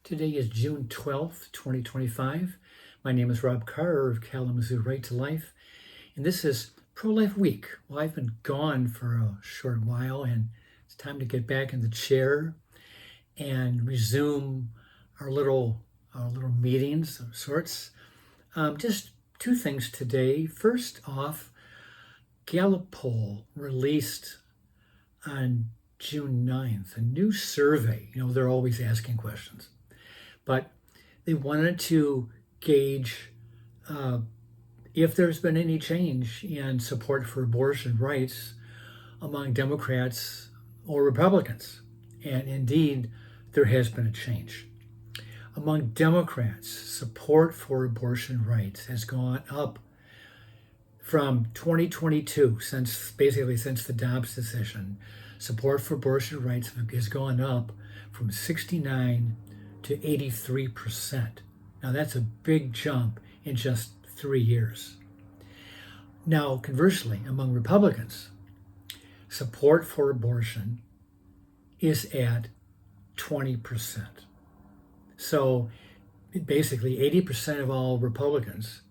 Today is June 12th, 2025. My name is Rob Carr of Kalamazoo Right to Life, and this is Pro-Life Week. Well, I've been gone for a short while, and it's time to get back in the chair and resume our little meetings of sorts. Just two things today. First off, Gallup poll released on June 9th, a new survey. They're always asking questions, but they wanted to gauge if there's been any change in support for abortion rights among Democrats or Republicans. And indeed, there has been a change. Among Democrats, support for abortion rights has gone up from 2022, since the Dobbs decision. Support for abortion rights has gone up from 69 to 83%. Now that's a big jump in just 3 years. Now, conversely, among Republicans, support for abortion is at 20%. So basically 80% of all Republicans.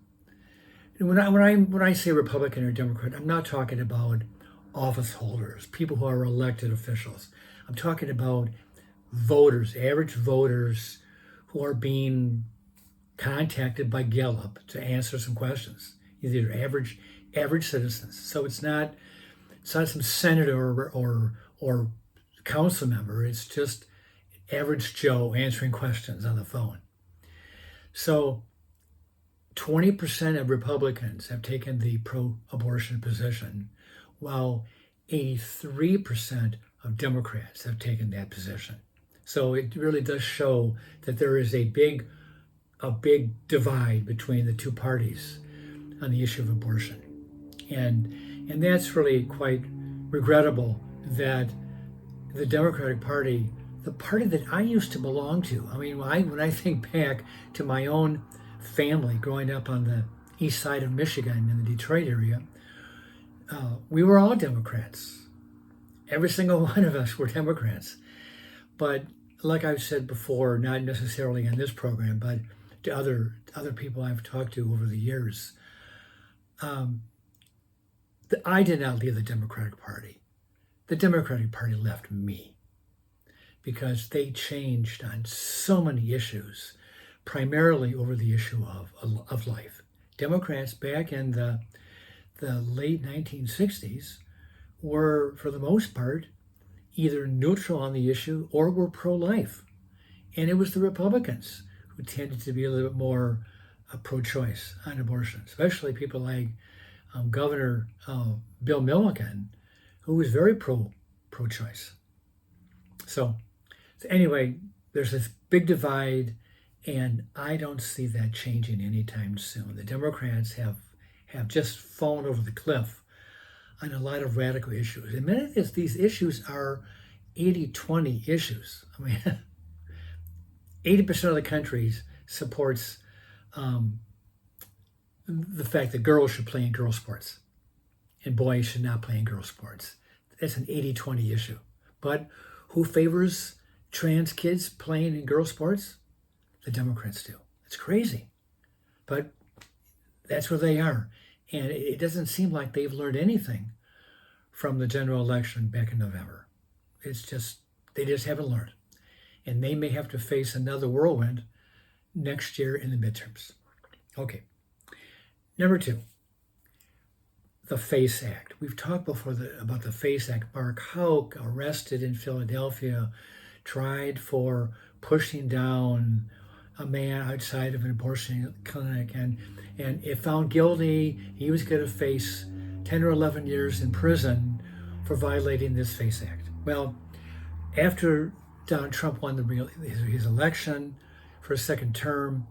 When I say Republican or Democrat, I'm not talking about office holders, people who are elected officials. I'm talking about voters, average voters who are being contacted by Gallup to answer some questions. These are average citizens. So it's not some senator or council member. It's just average Joe answering questions on the phone. So 20% of Republicans have taken the pro-abortion position, while 83% of Democrats have taken that position. So it really does show that there is a big divide between the two parties on the issue of abortion. And that's really quite regrettable that the Democratic Party, the party that I used to belong to, when I think back to my own family growing up on the east side of Michigan in the Detroit area, we were all Democrats. Every single one of us were Democrats. But like I've said before, not necessarily on this program, but to other people I've talked to over the years, I did not leave the Democratic Party. The Democratic Party left me because they changed on so many issues, primarily over the issue of life. Democrats back in the late 1960s were, for the most part, either neutral on the issue or were pro-life. And it was the Republicans who tended to be a little bit more pro-choice on abortion, especially people like Governor Bill Milliken, who was very pro-choice. So anyway, there's this big divide, and I don't see that changing anytime soon. The Democrats have just fallen over the cliff on a lot of radical issues. And many of these issues are 80-20 issues. 80% of the country supports the fact that girls should play in girl sports and boys should not play in girl sports. That's an 80-20 issue. But who favors trans kids playing in girl sports? The Democrats do. It's crazy. But that's where they are. And it doesn't seem like they've learned anything from the general election back in November. They just haven't learned. And they may have to face another whirlwind next year in the midterms. Okay. Number 2, the FACE Act. We've talked before about the FACE Act. Mark Houck, arrested in Philadelphia, tried for pushing down a man outside of an abortion clinic, and if found guilty, he was going to face 10 or 11 years in prison for violating this FACE Act. Well, after Donald Trump won his election for a second term,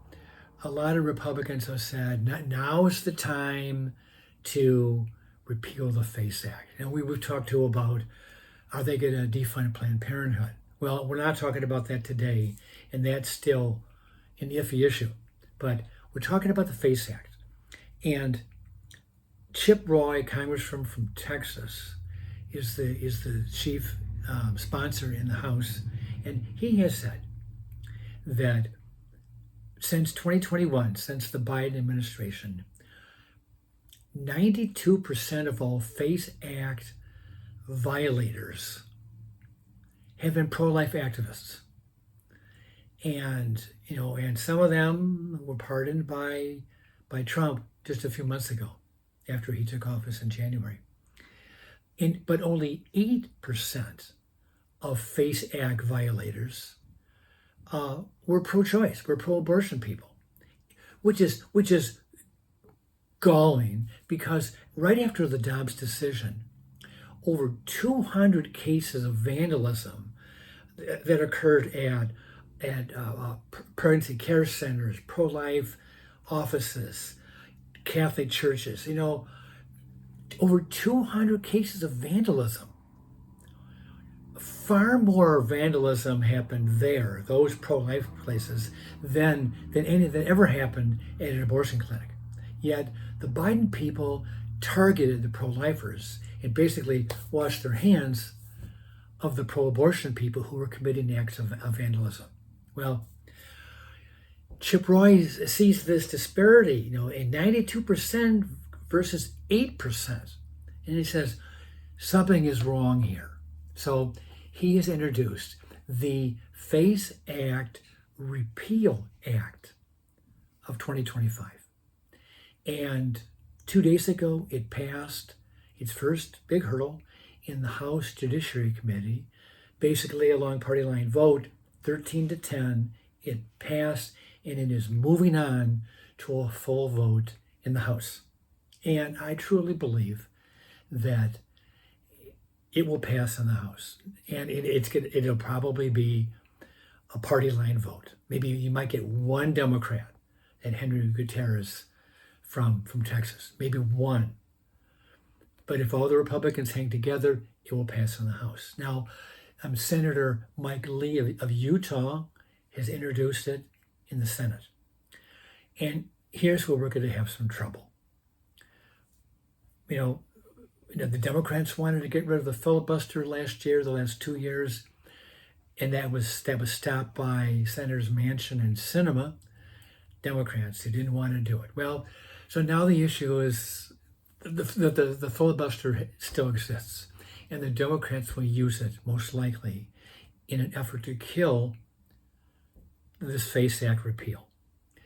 a lot of Republicans have said, now is the time to repeal the FACE Act. And we've talked to about, are they going to defund Planned Parenthood? Well, we're not talking about that today, and that's still an iffy issue. But we're talking about the FACE Act. And Chip Roy, congressman from Texas, is the chief sponsor in the House, and he has said that since 2021, since the Biden administration, 92% of all FACE Act violators have been pro-life activists. And, and some of them were pardoned by Trump just a few months ago after he took office in January. But only 8% of FACE Act violators were pro-choice, were pro-abortion people, which is galling, because right after the Dobbs decision, over 200 cases of vandalism that occurred at pregnancy care centers, pro-life offices, Catholic churches, over 200 cases of vandalism. Far more vandalism happened there, those pro-life places, than any that ever happened at an abortion clinic. Yet the Biden people targeted the pro-lifers and basically washed their hands of the pro-abortion people who were committing acts of vandalism. Well, Chip Roy sees this disparity, in 92% versus 8%. And he says, something is wrong here. So he has introduced the FACE Act Repeal Act of 2025. And 2 days ago, it passed its first big hurdle in the House Judiciary Committee, basically a long party line vote, 13-10. It passed, and it is moving on to a full vote in the House. And I truly believe that it will pass in the House, and it'll probably be a party line vote. Maybe you might get one Democrat, and Henry Gutierrez from Texas, maybe one. But if all the Republicans hang together, it will pass in the House. Now, Senator Mike Lee of Utah has introduced it in the Senate. And here's where we're going to have some trouble. The Democrats wanted to get rid of the filibuster last year, the last 2 years, and that was stopped by Senators Manchin and Sinema, Democrats who didn't want to do it. Well, so now the issue is the filibuster still exists, and the Democrats will use it most likely in an effort to kill this FACE Act repeal.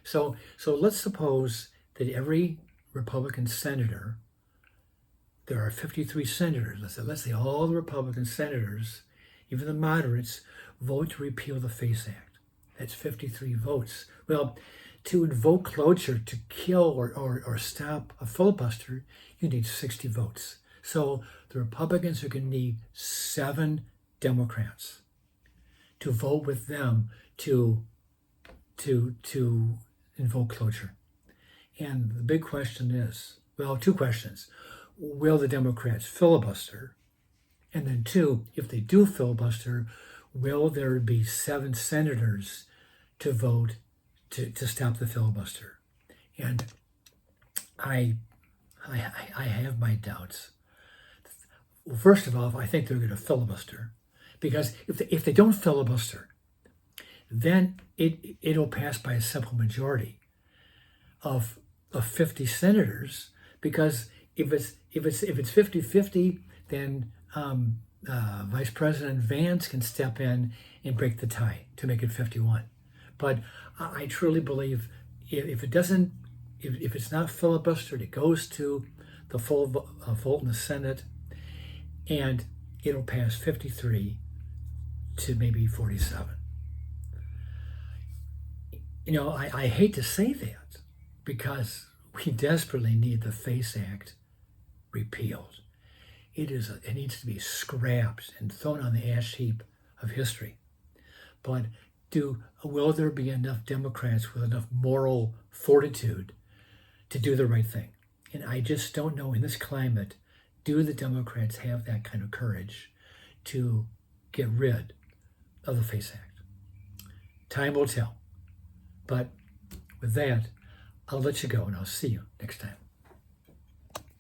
So let's suppose that every Republican senator, there are 53 senators, let's say all the Republican senators, even the moderates, vote to repeal the FACE Act. That's 53 votes. Well, to invoke cloture, to kill or stop a filibuster, you need 60 votes. So the Republicans are going to need 7 Democrats to vote with them to invoke cloture. And the big question is, well, 2 questions. Will the Democrats filibuster? And then 2, if they do filibuster, will there be 7 senators to vote to stop the filibuster? And I have my doubts. Well, first of all, I think they're going to filibuster, because if they don't filibuster, then it'll pass by a simple majority of 50 senators, because if it's 50-50, then Vice President Vance can step in and break the tie to make it 51. But I truly believe if it's not filibustered, it goes to the full vote in the Senate, and it'll pass 53 to maybe 47. I hate to say that, because we desperately need the FACE Act repealed. It needs to be scrapped and thrown on the ash heap of history. But will there be enough Democrats with enough moral fortitude to do the right thing? And I just don't know, in this climate, do the Democrats have that kind of courage to get rid of the FACE Act? Time will tell. But with that, I'll let you go, and I'll see you next time.